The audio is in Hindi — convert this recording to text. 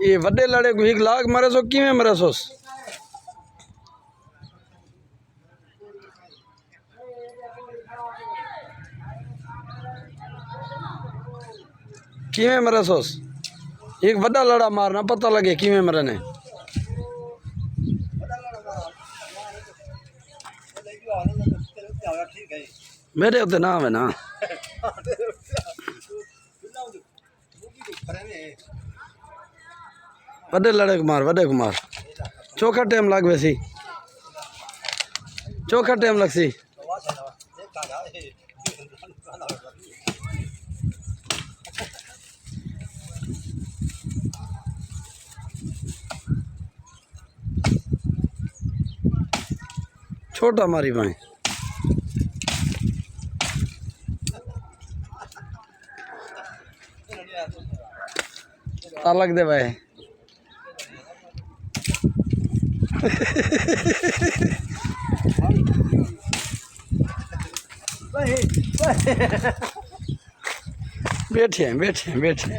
ये वड्डे लड़े को 1 लाख मरे सो किवें मरे सोस किवें मरे सोस एक वड्डा लड़ा मारना पता लगे किवें मरे ने मेरे उत्ते नाम है ना वड्डे लड़े कुमार वड्डे कुमार चोखा टाइम लग वैसी चोखा टाइम लगसी छोटा मारी भाई अलग दे भाई बैठे बैठे बैठे